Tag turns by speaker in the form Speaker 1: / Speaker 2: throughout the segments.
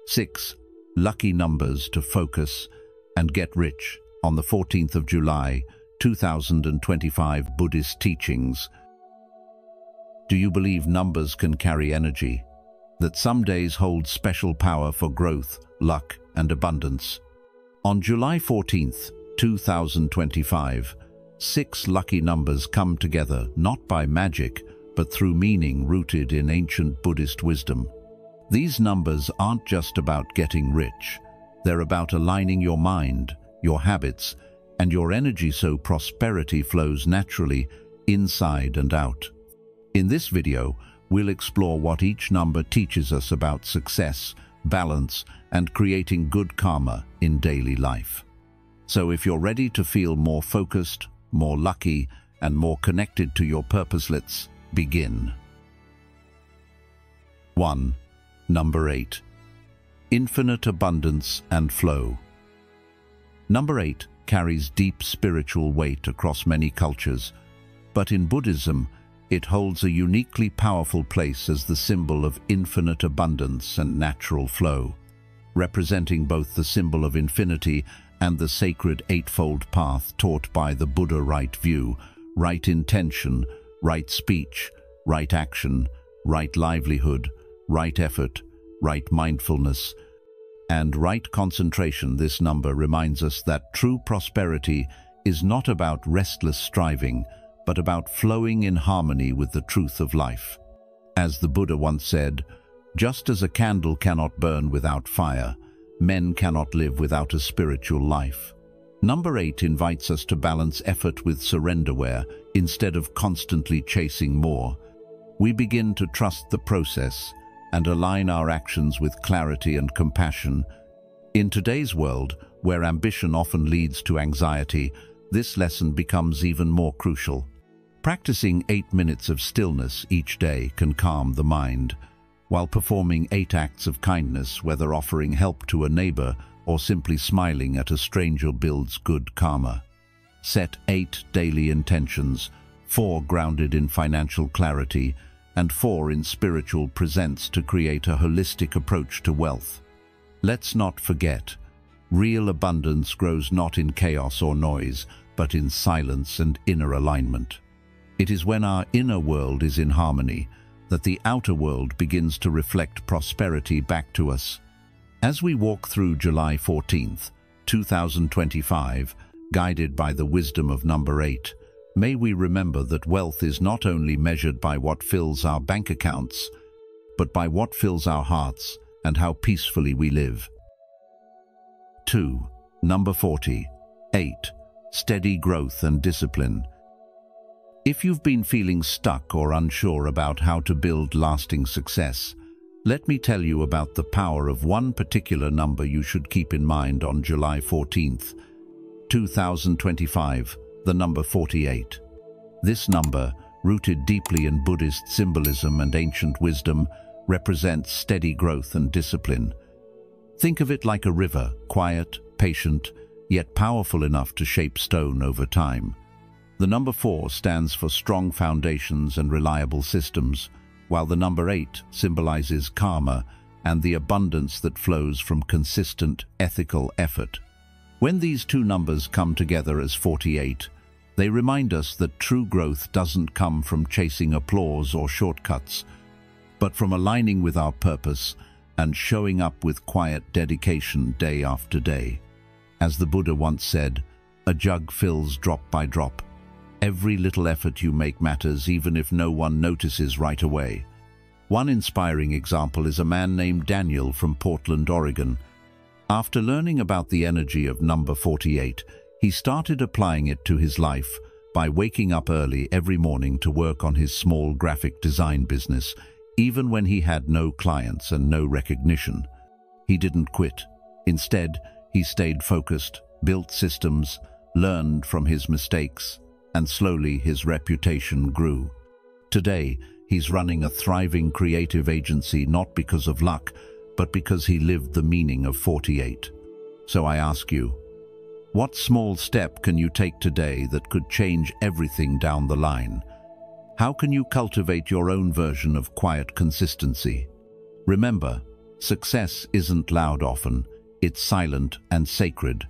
Speaker 1: 6. Lucky numbers to focus and get rich on the 14th of July, 2025 Buddhist teachings. Do you believe numbers can carry energy? That some days hold special power for growth, luck, and abundance? On July 14th, 2025, 6 lucky numbers come together not by magic, but through meaning rooted in ancient Buddhist wisdom. These numbers aren't just about getting rich. They're about aligning your mind, your habits, and your energy so prosperity flows naturally inside and out. In this video, we'll explore what each number teaches us about success, balance, and creating good karma in daily life. So if you're ready to feel more focused, more lucky, and more connected to your purpose, let's begin. 1. Number 8. Infinite abundance and flow. Number 8 carries deep spiritual weight across many cultures, but in Buddhism, it holds a uniquely powerful place as the symbol of infinite abundance and natural flow, representing both the symbol of infinity and the sacred eightfold path taught by the Buddha: right view, right intention, right speech, right action, right livelihood, right effort, right mindfulness, and right concentration. This number reminds us that true prosperity is not about restless striving, but about flowing in harmony with the truth of life. As the Buddha once said, just as a candle cannot burn without fire, men cannot live without a spiritual life. Number 8 invites us to balance effort with surrender, where, instead of constantly chasing more, we begin to trust the process and align our actions with clarity and compassion. In today's world, where ambition often leads to anxiety, this lesson becomes even more crucial. Practicing 8 minutes of stillness each day can calm the mind, while performing 8 acts of kindness, whether offering help to a neighbor or simply smiling at a stranger, builds good karma. Set 8 daily intentions, 4 grounded in financial clarity, and 4 in spiritual presence to create a holistic approach to wealth. Let's not forget, real abundance grows not in chaos or noise, but in silence and inner alignment. It is when our inner world is in harmony that the outer world begins to reflect prosperity back to us. As we walk through July 14th, 2025, guided by the wisdom of number 8, may we remember that wealth is not only measured by what fills our bank accounts, but by what fills our hearts and how peacefully we live. 2. Number 40. 8. Steady growth and discipline. If you've been feeling stuck or unsure about how to build lasting success, let me tell you about the power of one particular number you should keep in mind on July 14th, 2025, the number 48. This number, rooted deeply in Buddhist symbolism and ancient wisdom, represents steady growth and discipline. Think of it like a river, quiet, patient, yet powerful enough to shape stone over time. The number 4 stands for strong foundations and reliable systems, while the number 8 symbolizes karma and the abundance that flows from consistent, ethical effort. When these two numbers come together as 48, they remind us that true growth doesn't come from chasing applause or shortcuts, but from aligning with our purpose and showing up with quiet dedication day after day. As the Buddha once said, a jug fills drop by drop. Every little effort you make matters, even if no one notices right away. One inspiring example is a man named Daniel from Portland, Oregon. After learning about the energy of number 48, he started applying it to his life by waking up early every morning to work on his small graphic design business, even when he had no clients and no recognition. He didn't quit. Instead, he stayed focused, built systems, learned from his mistakes, and slowly his reputation grew. Today, he's running a thriving creative agency not because of luck, but because he lived the meaning of 48. So I ask you, what small step can you take today that could change everything down the line? How can you cultivate your own version of quiet consistency? Remember, Success isn't loud often, it's silent and sacred.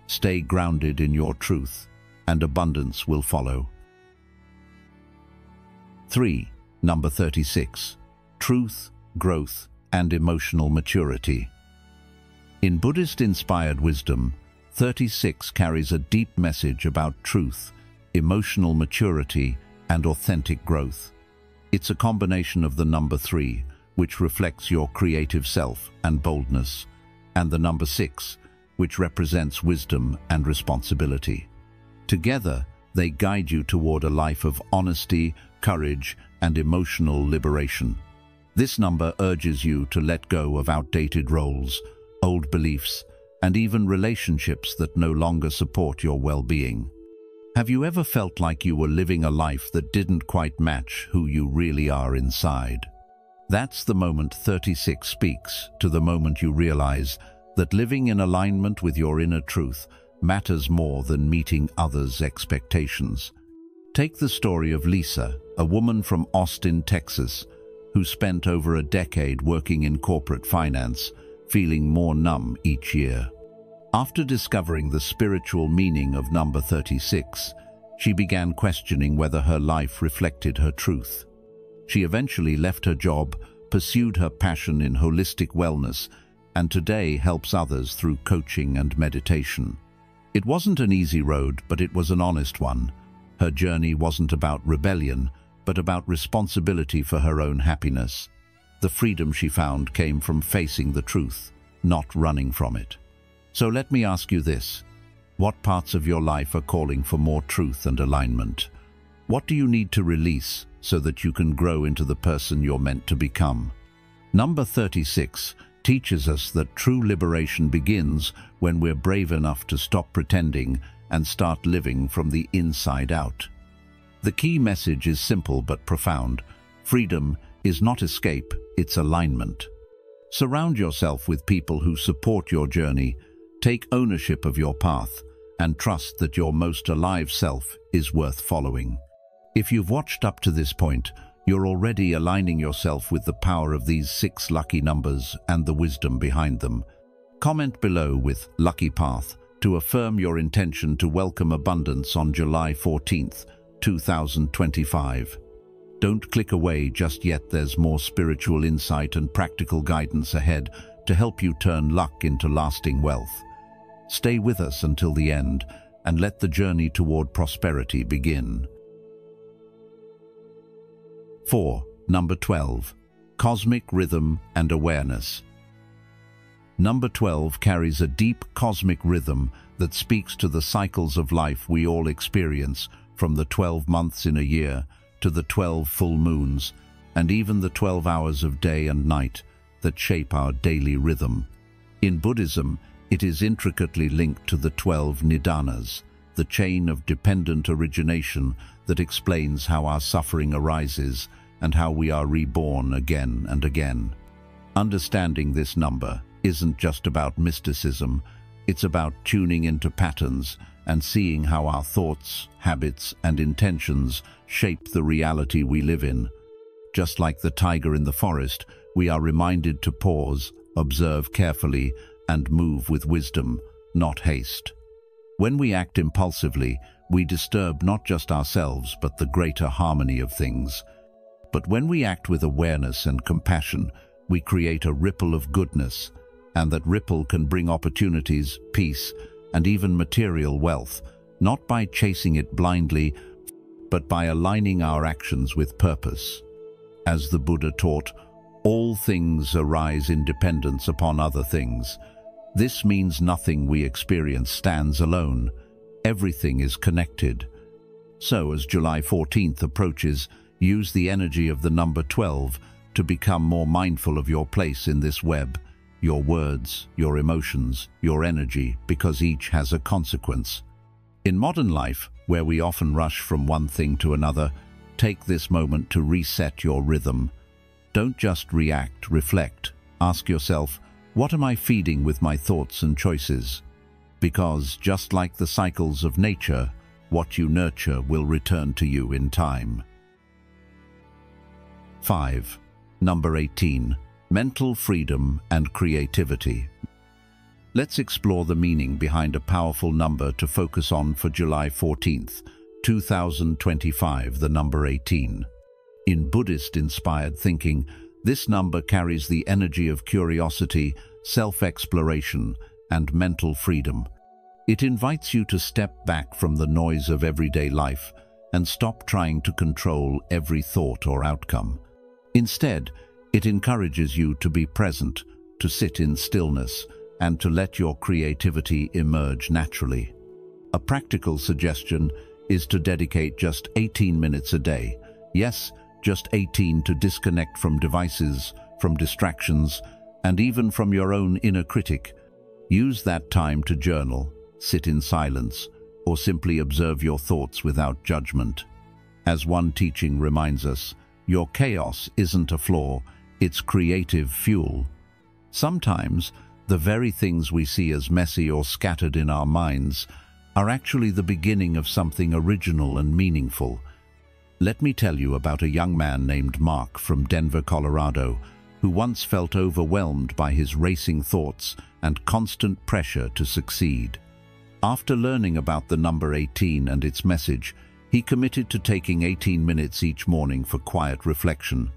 Speaker 1: Stay grounded in your truth, and abundance will follow. 3. Number 36. Truth, growth, and emotional maturity. In Buddhist-inspired wisdom, 36 carries a deep message about truth, emotional maturity, and authentic growth. It's a combination of the number 3, which reflects your creative self and boldness, and the number 6, which represents wisdom and responsibility. Together, they guide you toward a life of honesty, courage, and emotional liberation. This number urges you to let go of outdated roles, old beliefs, and even relationships that no longer support your well-being. Have you ever felt like you were living a life that didn't quite match who you really are inside? That's the moment 36 speaks, to the moment you realize that living in alignment with your inner truth matters more than meeting others' expectations. Take the story of Lisa, a woman from Austin, Texas, who spent over a decade working in corporate finance, feeling more numb each year. After discovering the spiritual meaning of number 36, she began questioning whether her life reflected her truth. She eventually left her job, pursued her passion in holistic wellness, and today helps others through coaching and meditation. It wasn't an easy road, but it was an honest one. Her journey wasn't about rebellion, but about responsibility for her own happiness. The freedom she found came from facing the truth, not running from it. So let me ask you this: what parts of your life are calling for more truth and alignment? What do you need to release so that you can grow into the person you're meant to become? Number 36 teaches us that true liberation begins when we're brave enough to stop pretending and start living from the inside out. The key message is simple but profound. Freedom is not escape, it's alignment. Surround yourself with people who support your journey, take ownership of your path, and trust that your most alive self is worth following. If you've watched up to this point, you're already aligning yourself with the power of these 6 lucky numbers and the wisdom behind them. Comment below with "Lucky Path" to affirm your intention to welcome abundance on July 14th, 2025. Don't click away just yet. There's more spiritual insight and practical guidance ahead to help you turn luck into lasting wealth. Stay with us until the end and let the journey toward prosperity begin. 4. Number 12. Cosmic rhythm and awareness. Number 12 carries a deep cosmic rhythm that speaks to the cycles of life we all experience, from the 12 months in a year to the 12 full moons, and even the 12 hours of day and night that shape our daily rhythm. In Buddhism, it is intricately linked to the 12 nidanas, the chain of dependent origination that explains how our suffering arises and how we are reborn again and again. Understanding this number isn't just about mysticism, it's about tuning into patterns and seeing how our thoughts, habits, and intentions shape the reality we live in. Just like the tiger in the forest, we are reminded to pause, observe carefully, and move with wisdom, not haste. When we act impulsively, we disturb not just ourselves but the greater harmony of things. But when we act with awareness and compassion, we create a ripple of goodness, and that ripple can bring opportunities, peace, and even material wealth, not by chasing it blindly, but by aligning our actions with purpose. As the Buddha taught, all things arise in dependence upon other things. This means nothing we experience stands alone. Everything is connected. So, as July 14th approaches, use the energy of the number 12 to become more mindful of your place in this web, your words, your emotions, your energy, because each has a consequence. In modern life, where we often rush from one thing to another, take this moment to reset your rhythm. Don't just react, reflect. Ask yourself, what am I feeding with my thoughts and choices? Because, just like the cycles of nature, what you nurture will return to you in time. 5. Number 18. mental freedom and creativity. Let's explore the meaning behind a powerful number to focus on for July 14th, 2025, the number 18. In Buddhist-inspired thinking, this number carries the energy of curiosity, self-exploration, and mental freedom. It invites you to step back from the noise of everyday life and stop trying to control every thought or outcome. Instead, it encourages you to be present, to sit in stillness, and to let your creativity emerge naturally. A practical suggestion is to dedicate just 18 minutes a day. Yes, just 18, to disconnect from devices, from distractions, and even from your own inner critic. Use that time to journal, sit in silence, or simply observe your thoughts without judgment. As one teaching reminds us, your chaos isn't a flaw, it's creative fuel. Sometimes, the very things we see as messy or scattered in our minds are actually the beginning of something original and meaningful. Let me tell you about a young man named Mark from Denver, Colorado, who once felt overwhelmed by his racing thoughts and constant pressure to succeed. After learning about the number 18 and its message, he committed to taking 18 minutes each morning for quiet reflection.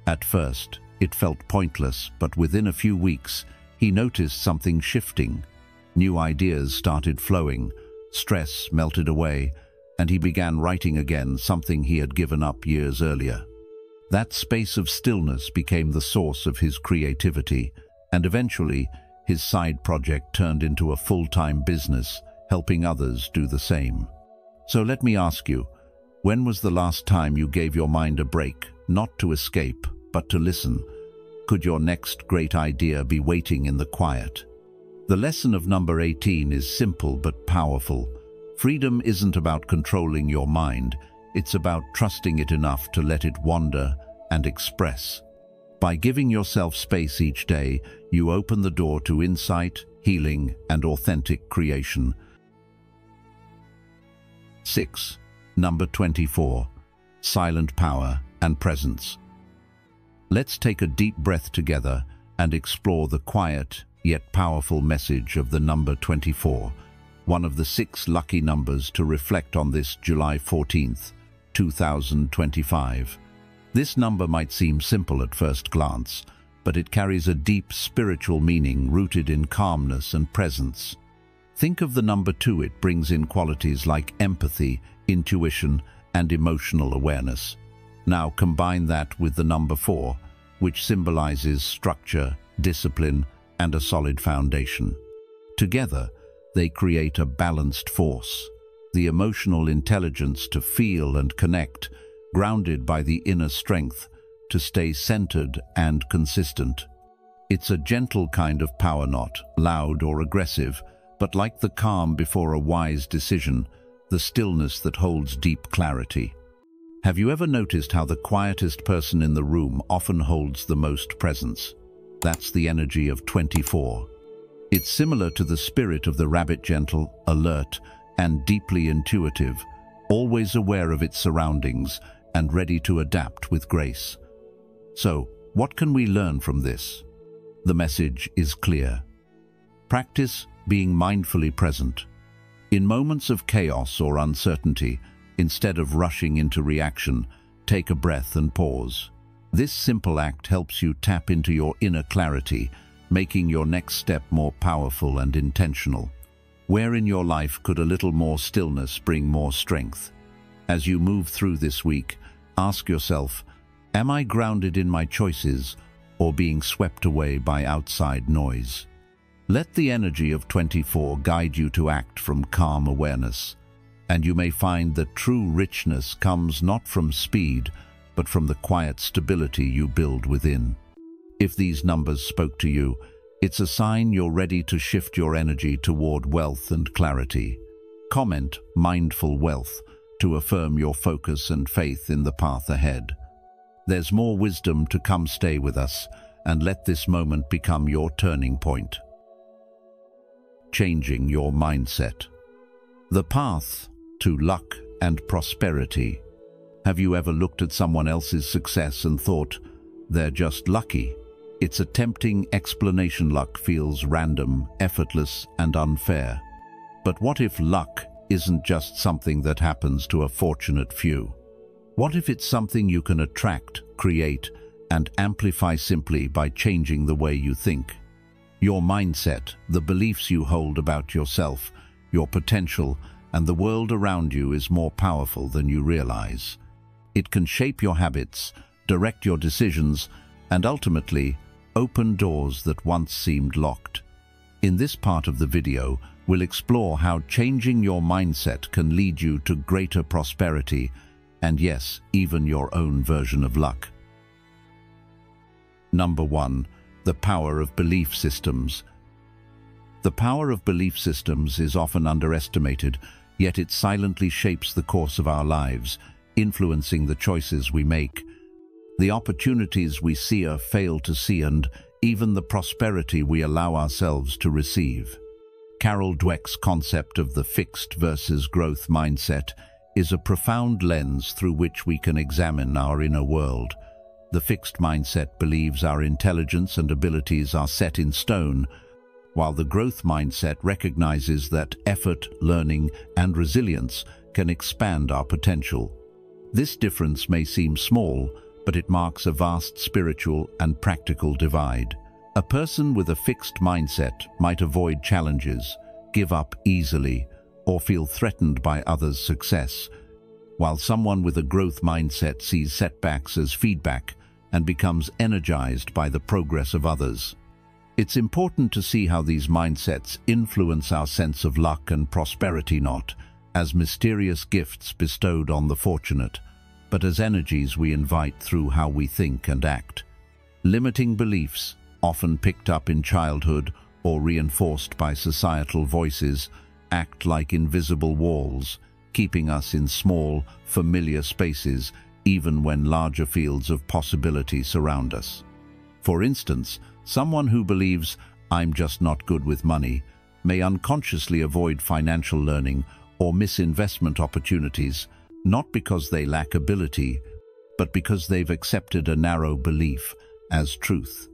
Speaker 1: At first, it felt pointless, but within a few weeks, he noticed something shifting. New ideas started flowing, stress melted away, and he began writing again, something he had given up years earlier. That space of stillness became the source of his creativity, and eventually, his side project turned into a full-time business, helping others do the same. So let me ask you, when was the last time you gave your mind a break, not to escape, but to listen? Could your next great idea be waiting in the quiet? The lesson of number 18 is simple but powerful. Freedom isn't about controlling your mind, it's about trusting it enough to let it wander and express. By giving yourself space each day, you open the door to insight, healing, and authentic creation. 6. Number 24. Silent power and presence. Let's take a deep breath together and explore the quiet yet powerful message of the number 24, one of the 6 lucky numbers to reflect on this July 14th, 2025. This number might seem simple at first glance, but it carries a deep spiritual meaning rooted in calmness and presence. Think of the number 2. It brings in qualities like empathy, intuition, and emotional awareness. Now combine that with the number 4, which symbolizes structure, discipline, and a solid foundation. Together, they create a balanced force, the emotional intelligence to feel and connect, grounded by the inner strength to stay centered and consistent. It's a gentle kind of power, not loud or aggressive, but like the calm before a wise decision, the stillness that holds deep clarity. Have you ever noticed how the quietest person in the room often holds the most presence? That's the energy of 24. It's similar to the spirit of the rabbit, gentle, alert, and deeply intuitive, always aware of its surroundings and ready to adapt with grace. So, what can we learn from this? The message is clear. Practice being mindfully present. In moments of chaos or uncertainty, instead of rushing into reaction, take a breath and pause. This simple act helps you tap into your inner clarity, making your next step more powerful and intentional. Where in your life could a little more stillness bring more strength? As you move through this week, ask yourself, am I grounded in my choices or being swept away by outside noise? Let the energy of 24 guide you to act from calm awareness, and you may find that true richness comes not from speed, but from the quiet stability you build within. If these numbers spoke to you, it's a sign you're ready to shift your energy toward wealth and clarity. Comment "mindful wealth" to affirm your focus and faith in the path ahead. There's more wisdom to come. Stay with us and let this moment become your turning point. Changing your mindset. The path to luck and prosperity. Have you ever looked at someone else's success and thought, they're just lucky? It's a tempting explanation. Luck feels random, effortless, and unfair. But what if luck isn't just something that happens to a fortunate few? What if it's something you can attract, create, and amplify simply by changing the way you think? Your mindset, the beliefs you hold about yourself, your potential, and the world around you is more powerful than you realize. It can shape your habits, direct your decisions, and ultimately open doors that once seemed locked. In this part of the video, we'll explore how changing your mindset can lead you to greater prosperity and, yes, even your own version of luck. Number 1. The power of belief systems. The power of belief systems is often underestimated, yet it silently shapes the course of our lives, influencing the choices we make, the opportunities we see or fail to see, and even the prosperity we allow ourselves to receive. Carol Dweck's concept of the fixed versus growth mindset is a profound lens through which we can examine our inner world. The fixed mindset believes our intelligence and abilities are set in stone, while the growth mindset recognizes that effort, learning, and resilience can expand our potential. This difference may seem small, but it marks a vast spiritual and practical divide. A person with a fixed mindset might avoid challenges, give up easily, or feel threatened by others' success, while someone with a growth mindset sees setbacks as feedback and becomes energized by the progress of others. It's important to see how these mindsets influence our sense of luck and prosperity, not as mysterious gifts bestowed on the fortunate, but as energies we invite through how we think and act. Limiting beliefs, often picked up in childhood or reinforced by societal voices, act like invisible walls, keeping us in small, familiar spaces even when larger fields of possibility surround us. For instance, someone who believes, "I'm just not good with money," may unconsciously avoid financial learning or miss investment opportunities, not because they lack ability, but because they've accepted a narrow belief as truth.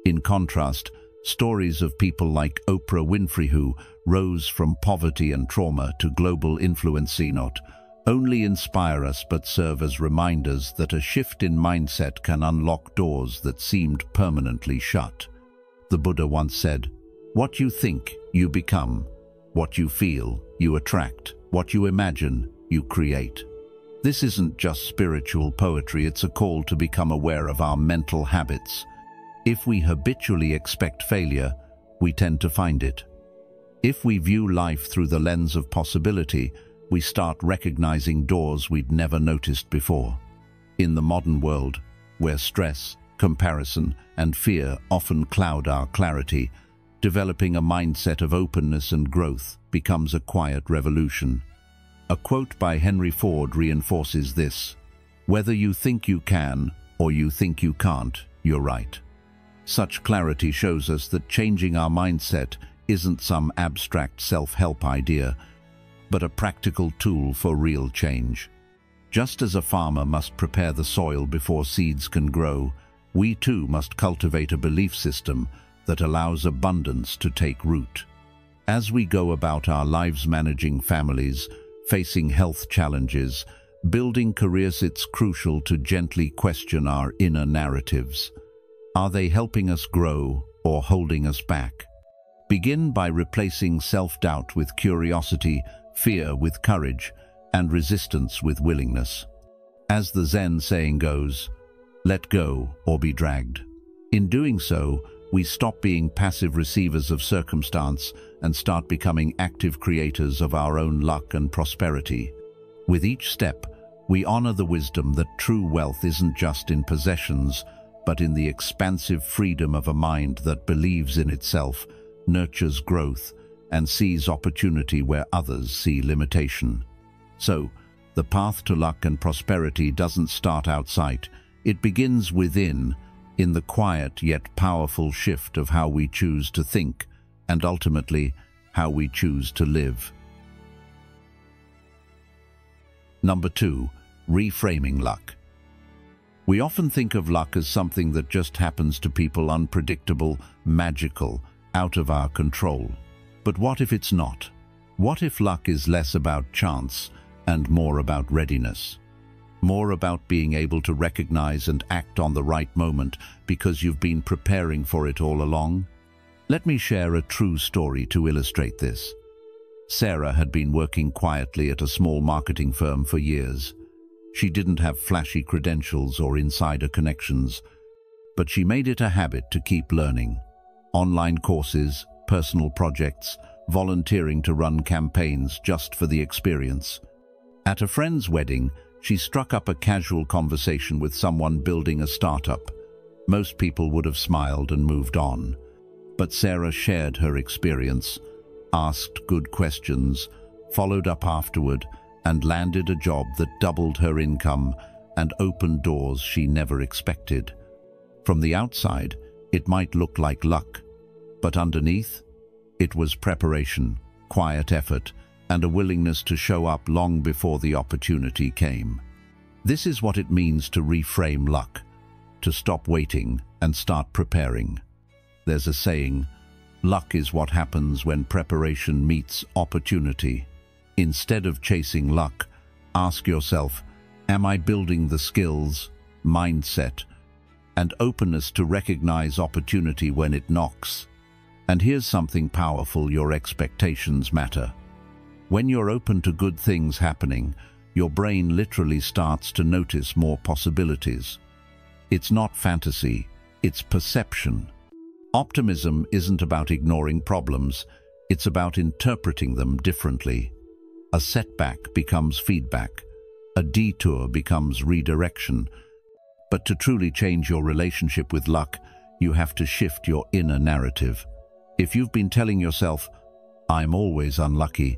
Speaker 1: In contrast, stories of people like Oprah Winfrey, who rose from poverty and trauma to global influence, not only inspire us but serve as reminders that a shift in mindset can unlock doors that seemed permanently shut. The Buddha once said, "What you think, you become. What you feel, you attract. What you imagine, you create." This isn't just spiritual poetry, it's a call to become aware of our mental habits. If we habitually expect failure, we tend to find it. If we view life through the lens of possibility, we start recognizing doors we'd never noticed before. In the modern world, where stress, comparison, and fear often cloud our clarity, developing a mindset of openness and growth becomes a quiet revolution. A quote by Henry Ford reinforces this: "Whether you think you can or you think you can't, you're right." Such clarity shows us that changing our mindset isn't some abstract self-help idea, but a practical tool for real change. Just as a farmer must prepare the soil before seeds can grow, we too must cultivate a belief system that allows abundance to take root. As we go about our lives, managing families, facing health challenges, building careers, it's crucial to gently question our inner narratives. Are they helping us grow or holding us back? Begin by replacing self-doubt with curiosity, fear with courage, and resistance with willingness. As the Zen saying goes, "Let go or be dragged." In doing so, we stop being passive receivers of circumstance and start becoming active creators of our own luck and prosperity. With each step, we honor the wisdom that true wealth isn't just in possessions, but in the expansive freedom of a mind that believes in itself, nurtures growth, and sees opportunity where others see limitation. So, the path to luck and prosperity doesn't start outside. It begins within, in the quiet yet powerful shift of how we choose to think, and ultimately, how we choose to live. Number 2. Reframing luck. We often think of luck as something that just happens to people, unpredictable, magical, out of our control. But what if it's not? What if luck is less about chance and more about readiness? More about being able to recognize and act on the right moment because you've been preparing for it all along? Let me share a true story to illustrate this. Sarah had been working quietly at a small marketing firm for years. She didn't have flashy credentials or insider connections, but she made it a habit to keep learning. Online courses, personal projects, volunteering to run campaigns just for the experience. At a friend's wedding, she struck up a casual conversation with someone building a startup. Most people would have smiled and moved on. But Sarah shared her experience, asked good questions, followed up afterward, and landed a job that doubled her income and opened doors she never expected. From the outside, it might look like luck, but underneath, it was preparation, quiet effort, and a willingness to show up long before the opportunity came. This is what it means to reframe luck, to stop waiting and start preparing. There's a saying, luck is what happens when preparation meets opportunity. Instead of chasing luck, ask yourself, am I building the skills, mindset, and openness to recognize opportunity when it knocks? And here's something powerful: your expectations matter. When you're open to good things happening, your brain literally starts to notice more possibilities. It's not fantasy, it's perception. Optimism isn't about ignoring problems, it's about interpreting them differently. A setback becomes feedback, a detour becomes redirection. But to truly change your relationship with luck, you have to shift your inner narrative. If you've been telling yourself, "I'm always unlucky,"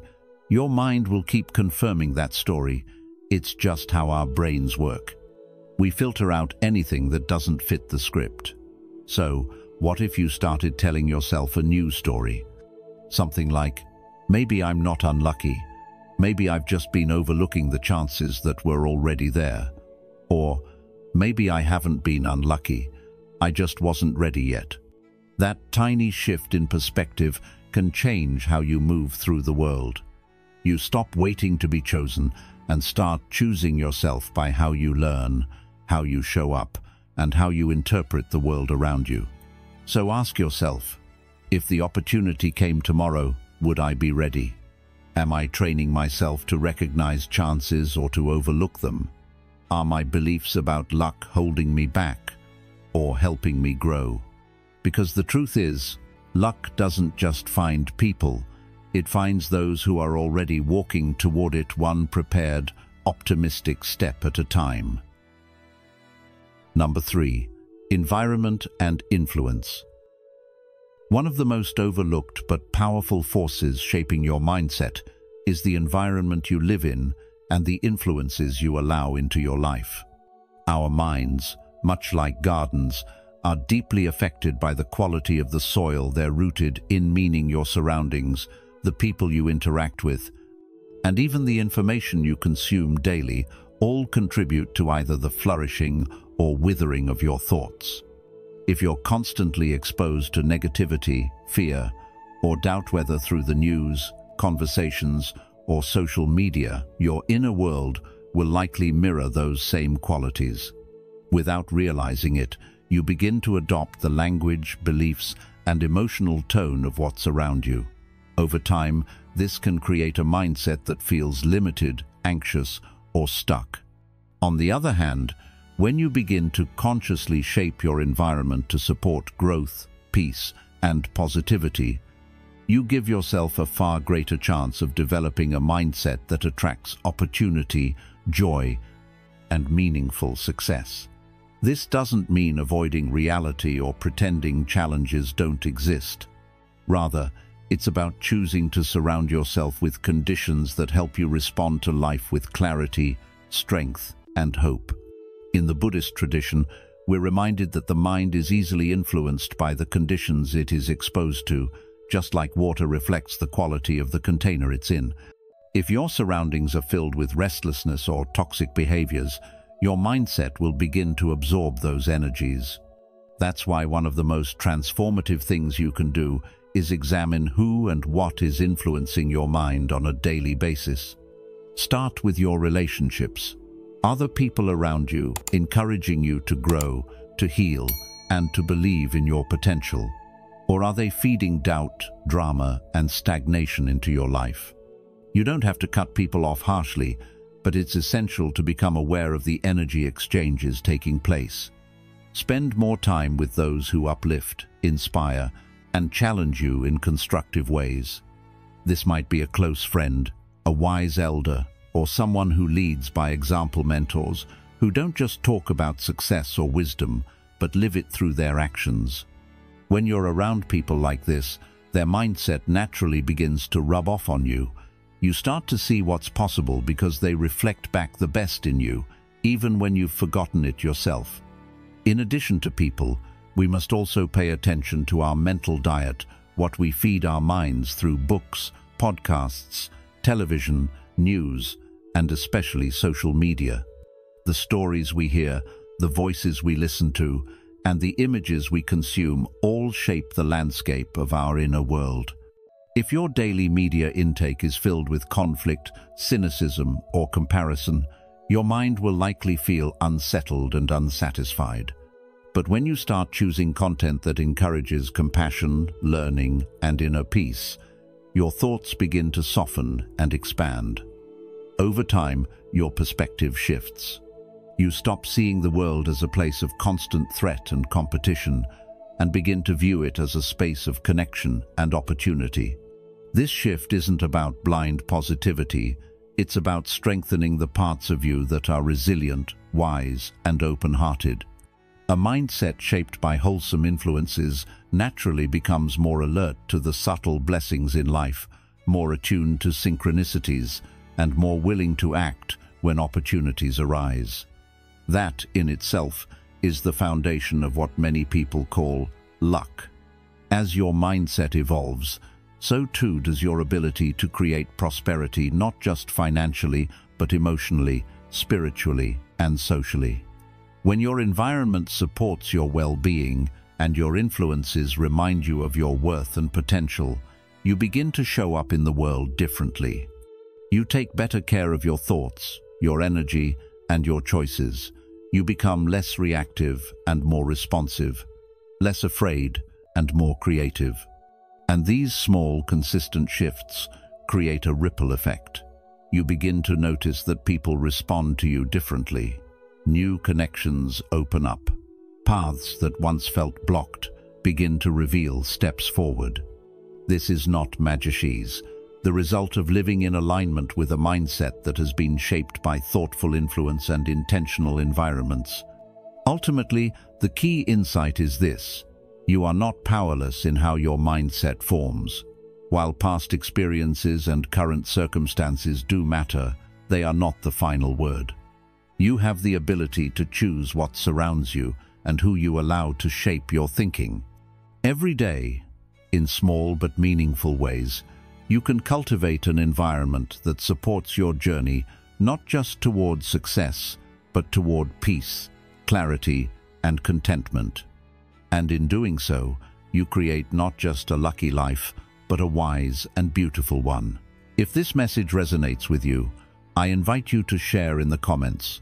Speaker 1: your mind will keep confirming that story. It's just how our brains work. We filter out anything that doesn't fit the script. So, what if you started telling yourself a new story? Something like, maybe I'm not unlucky. Maybe I've just been overlooking the chances that were already there. Or, maybe I haven't been unlucky. I just wasn't ready yet. That tiny shift in perspective can change how you move through the world. You stop waiting to be chosen and start choosing yourself by how you learn, how you show up, and how you interpret the world around you. So ask yourself, if the opportunity came tomorrow, would I be ready? Am I training myself to recognize chances or to overlook them? Are my beliefs about luck holding me back or helping me grow? Because the truth is, luck doesn't just find people, it finds those who are already walking toward it, one prepared, optimistic step at a time. Number 3. Environment and influence. One of the most overlooked but powerful forces shaping your mindset is the environment you live in and the influences you allow into your life. Our minds, much like gardens, are deeply affected by the quality of the soil they're rooted in, meaning your surroundings, the people you interact with, and even the information you consume daily all contribute to either the flourishing or withering of your thoughts. If you're constantly exposed to negativity, fear, or doubt, whether through the news, conversations, or social media, your inner world will likely mirror those same qualities. Without realizing it, you begin to adopt the language, beliefs, and emotional tone of what's around you. Over time, this can create a mindset that feels limited, anxious, or stuck. On the other hand, when you begin to consciously shape your environment to support growth, peace, and positivity, you give yourself a far greater chance of developing a mindset that attracts opportunity, joy, and meaningful success. This doesn't mean avoiding reality or pretending challenges don't exist. Rather, it's about choosing to surround yourself with conditions that help you respond to life with clarity, strength, and hope. In the Buddhist tradition, we're reminded that the mind is easily influenced by the conditions it is exposed to, just like water reflects the quality of the container it's in. If your surroundings are filled with restlessness or toxic behaviors, your mindset will begin to absorb those energies. That's why one of the most transformative things you can do is examine who and what is influencing your mind on a daily basis. Start with your relationships. Are the people around you encouraging you to grow, to heal, and to believe in your potential? Or are they feeding doubt, drama, and stagnation into your life? You don't have to cut people off harshly, but it's essential to become aware of the energy exchanges taking place. Spend more time with those who uplift, inspire, and challenge you in constructive ways. This might be a close friend, a wise elder, or someone who leads by example, mentors who don't just talk about success or wisdom, but live it through their actions. When you're around people like this, their mindset naturally begins to rub off on you. You start to see what's possible because they reflect back the best in you, even when you've forgotten it yourself. In addition to people, we must also pay attention to our mental diet, what we feed our minds through books, podcasts, television, news, and especially social media. The stories we hear, the voices we listen to, and the images we consume all shape the landscape of our inner world. If your daily media intake is filled with conflict, cynicism, or comparison, your mind will likely feel unsettled and unsatisfied. But when you start choosing content that encourages compassion, learning, and inner peace, your thoughts begin to soften and expand. Over time, your perspective shifts. You stop seeing the world as a place of constant threat and competition and begin to view it as a space of connection and opportunity. This shift isn't about blind positivity, it's about strengthening the parts of you that are resilient, wise, and open-hearted. A mindset shaped by wholesome influences naturally becomes more alert to the subtle blessings in life, more attuned to synchronicities, and more willing to act when opportunities arise. That, in itself, is the foundation of what many people call luck. As your mindset evolves, so too does your ability to create prosperity, not just financially, but emotionally, spiritually, and socially. When your environment supports your well-being and your influences remind you of your worth and potential, you begin to show up in the world differently. You take better care of your thoughts, your energy, and your choices. You become less reactive and more responsive, less afraid and more creative. And these small, consistent shifts create a ripple effect. You begin to notice that people respond to you differently. New connections open up. Paths that once felt blocked begin to reveal steps forward. This is not magicese, the result of living in alignment with a mindset that has been shaped by thoughtful influence and intentional environments. Ultimately, the key insight is this: you are not powerless in how your mindset forms. While past experiences and current circumstances do matter, they are not the final word. You have the ability to choose what surrounds you and who you allow to shape your thinking. Every day, in small but meaningful ways, you can cultivate an environment that supports your journey not just toward success, but toward peace, clarity, and contentment. And in doing so, you create not just a lucky life, but a wise and beautiful one. If this message resonates with you, I invite you to share in the comments.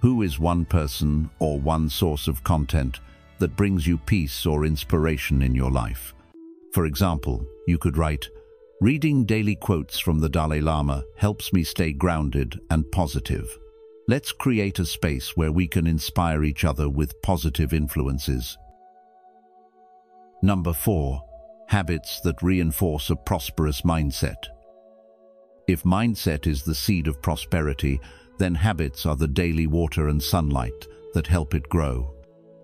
Speaker 1: Who is one person or one source of content that brings you peace or inspiration in your life? For example, you could write, "Reading daily quotes from the Dalai Lama helps me stay grounded and positive." Let's create a space where we can inspire each other with positive influences. Number 4. Habits that reinforce a prosperous mindset. If mindset is the seed of prosperity, then habits are the daily water and sunlight that help it grow.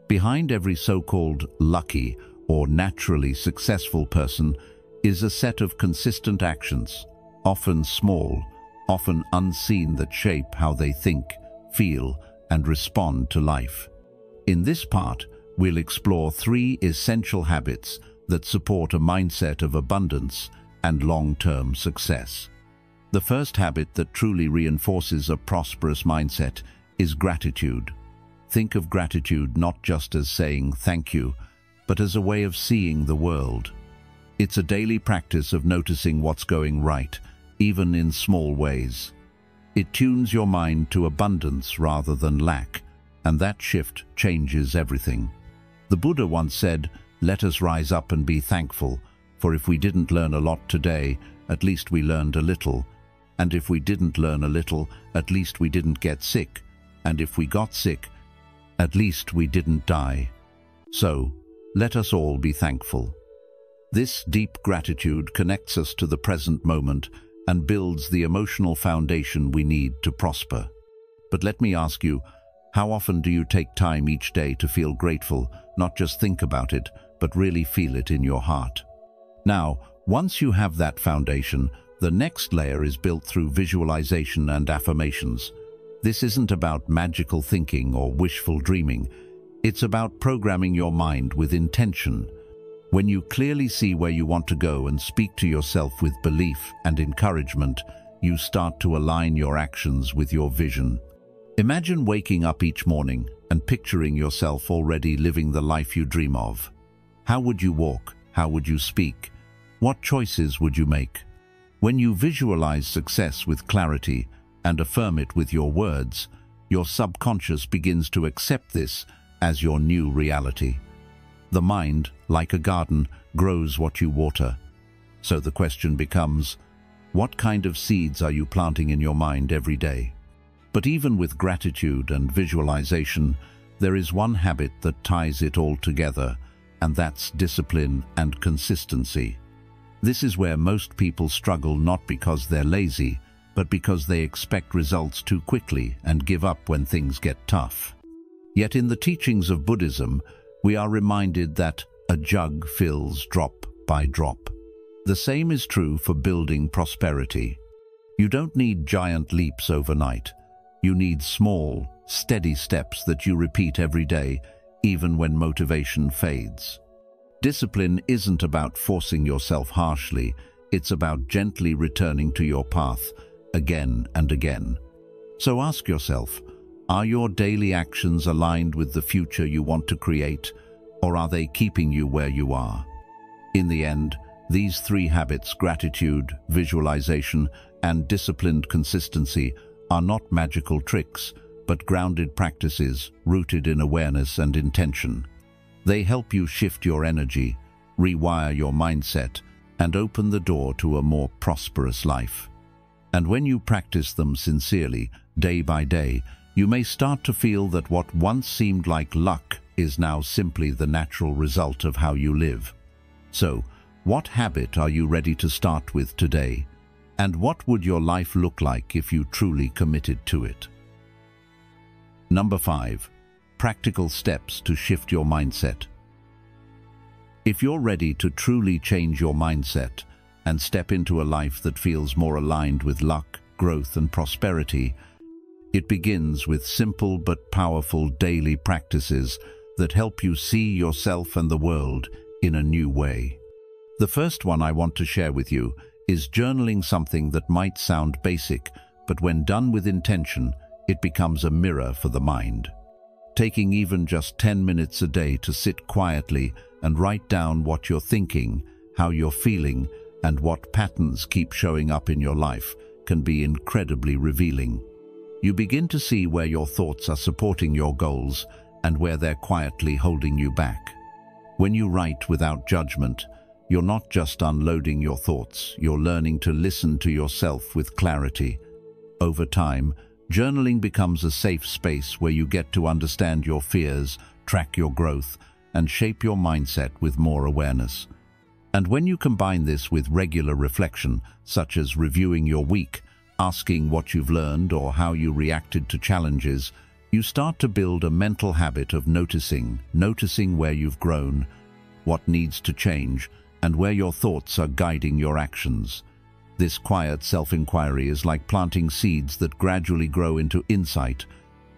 Speaker 1: Behind every so-called lucky or naturally successful person is a set of consistent actions, often small, often unseen, that shape how they think, feel, and respond to life. In this part, we'll explore 3 essential habits that support a mindset of abundance and long-term success. The first habit that truly reinforces a prosperous mindset is gratitude. Think of gratitude not just as saying thank you, but as a way of seeing the world. It's a daily practice of noticing what's going right, even in small ways. It tunes your mind to abundance rather than lack, and that shift changes everything. The Buddha once said, "Let us rise up and be thankful, for if we didn't learn a lot today, at least we learned a little. And if we didn't learn a little, at least we didn't get sick. And if we got sick, at least we didn't die." So, let us all be thankful. This deep gratitude connects us to the present moment and builds the emotional foundation we need to prosper. But let me ask you, how often do you take time each day to feel grateful, not just think about it, but really feel it in your heart? Now, once you have that foundation, the next layer is built through visualization and affirmations. This isn't about magical thinking or wishful dreaming. It's about programming your mind with intention. When you clearly see where you want to go and speak to yourself with belief and encouragement, you start to align your actions with your vision. Imagine waking up each morning and picturing yourself already living the life you dream of. How would you walk? How would you speak? What choices would you make? When you visualize success with clarity and affirm it with your words, your subconscious begins to accept this as your new reality. The mind, like a garden, grows what you water. So the question becomes, what kind of seeds are you planting in your mind every day? But even with gratitude and visualization, there is one habit that ties it all together, and that's discipline and consistency. This is where most people struggle, not because they're lazy, but because they expect results too quickly and give up when things get tough. Yet in the teachings of Buddhism, we are reminded that a jug fills drop by drop. The same is true for building prosperity. You don't need giant leaps overnight. You need small, steady steps that you repeat every day, even when motivation fades. Discipline isn't about forcing yourself harshly. It's about gently returning to your path again and again. So ask yourself, are your daily actions aligned with the future you want to create, or are they keeping you where you are? In the end, these three habits, gratitude, visualization, and disciplined consistency, are not magical tricks, but grounded practices rooted in awareness and intention. They help you shift your energy, rewire your mindset, and open the door to a more prosperous life. And when you practice them sincerely, day by day, you may start to feel that what once seemed like luck is now simply the natural result of how you live. So, what habit are you ready to start with today? And what would your life look like if you truly committed to it? Number 5. Practical steps to shift your mindset. If you're ready to truly change your mindset and step into a life that feels more aligned with luck, growth, and prosperity, it begins with simple but powerful daily practices that help you see yourself and the world in a new way. The first one I want to share with you is journaling, something that might sound basic, but when done with intention, it becomes a mirror for the mind. Taking even just 10 minutes a day to sit quietly and write down what you're thinking, how you're feeling, and what patterns keep showing up in your life can be incredibly revealing. You begin to see where your thoughts are supporting your goals and where they're quietly holding you back. When you write without judgment, you're not just unloading your thoughts, you're learning to listen to yourself with clarity. Over time, journaling becomes a safe space where you get to understand your fears, track your growth, and shape your mindset with more awareness. And when you combine this with regular reflection, such as reviewing your week, asking what you've learned or how you reacted to challenges, you start to build a mental habit of noticing where you've grown, what needs to change, and where your thoughts are guiding your actions. This quiet self-inquiry is like planting seeds that gradually grow into insight,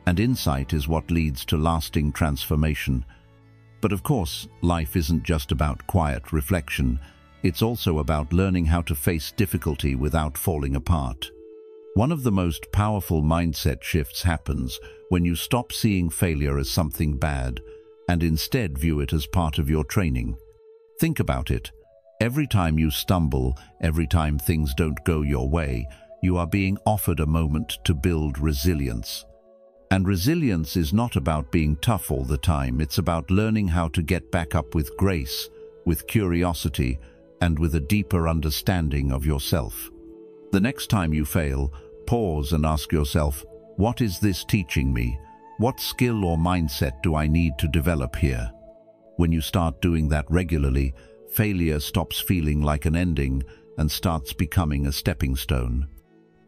Speaker 1: and insight is what leads to lasting transformation. But of course, life isn't just about quiet reflection. It's also about learning how to face difficulty without falling apart. One of the most powerful mindset shifts happens when you stop seeing failure as something bad and instead view it as part of your training. Think about it. Every time you stumble, every time things don't go your way, you are being offered a moment to build resilience. And resilience is not about being tough all the time. It's about learning how to get back up with grace, with curiosity, and with a deeper understanding of yourself. The next time you fail, pause and ask yourself, what is this teaching me? What skill or mindset do I need to develop here? When you start doing that regularly, failure stops feeling like an ending and starts becoming a stepping stone.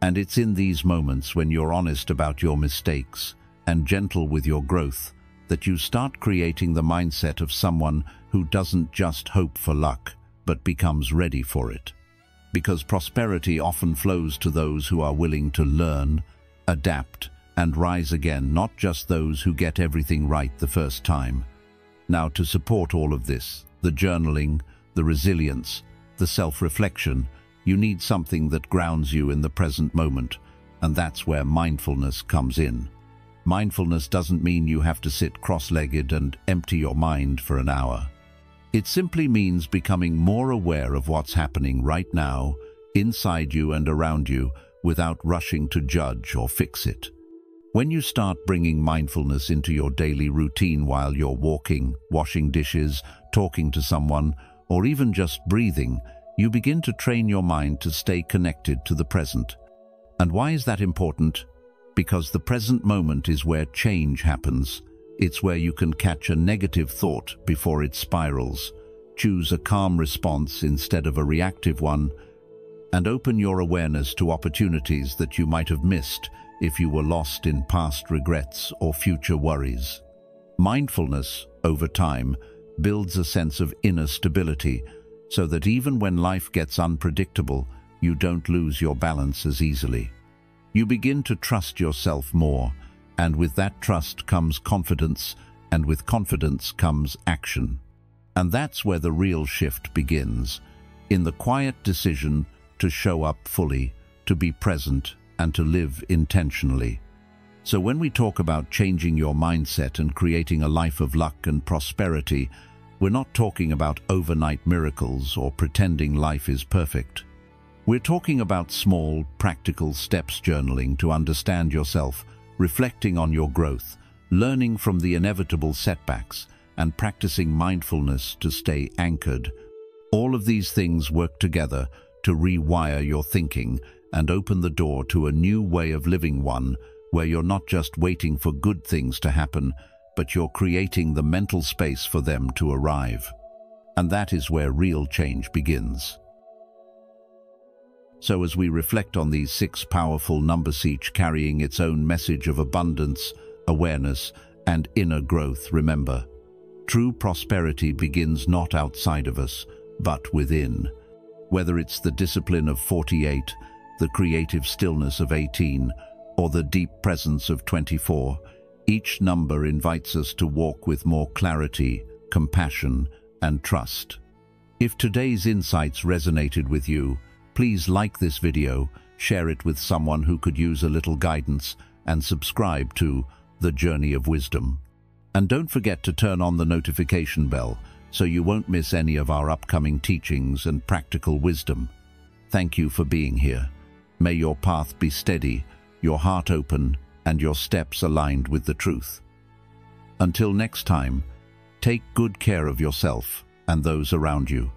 Speaker 1: And it's in these moments when you're honest about your mistakes and gentle with your growth that you start creating the mindset of someone who doesn't just hope for luck, but becomes ready for it. Because prosperity often flows to those who are willing to learn, adapt, and rise again, not just those who get everything right the first time. Now, to support all of this, the journaling, the resilience, the self-reflection, you need something that grounds you in the present moment, and that's where mindfulness comes in. Mindfulness doesn't mean you have to sit cross-legged and empty your mind for an hour. It simply means becoming more aware of what's happening right now, inside you and around you, without rushing to judge or fix it. When you start bringing mindfulness into your daily routine while you're walking, washing dishes, talking to someone, or even just breathing, you begin to train your mind to stay connected to the present. And why is that important? Because the present moment is where change happens. It's where you can catch a negative thought before it spirals, choose a calm response instead of a reactive one, and open your awareness to opportunities that you might have missed if you were lost in past regrets or future worries. Mindfulness, over time, builds a sense of inner stability, so that even when life gets unpredictable, you don't lose your balance as easily. You begin to trust yourself more, and with that trust comes confidence, and with confidence comes action. And that's where the real shift begins, in the quiet decision to show up fully, to be present, and to live intentionally. So when we talk about changing your mindset and creating a life of luck and prosperity, we're not talking about overnight miracles or pretending life is perfect. We're talking about small, practical steps, journaling to understand yourself, reflecting on your growth, learning from the inevitable setbacks, and practicing mindfulness to stay anchored. All of these things work together to rewire your thinking and open the door to a new way of living, one where you're not just waiting for good things to happen, but you're creating the mental space for them to arrive. And that is where real change begins. So as we reflect on these 6 powerful numbers, each carrying its own message of abundance, awareness, and inner growth, remember, true prosperity begins not outside of us, but within. Whether it's the discipline of 48, the creative stillness of 18, or the deep presence of 24, each number invites us to walk with more clarity, compassion, and trust. If today's insights resonated with you, please like this video, share it with someone who could use a little guidance, and subscribe to The Journey of Wisdom. And don't forget to turn on the notification bell so you won't miss any of our upcoming teachings and practical wisdom. Thank you for being here. May your path be steady, your heart open, and your steps aligned with the truth. Until next time, take good care of yourself and those around you.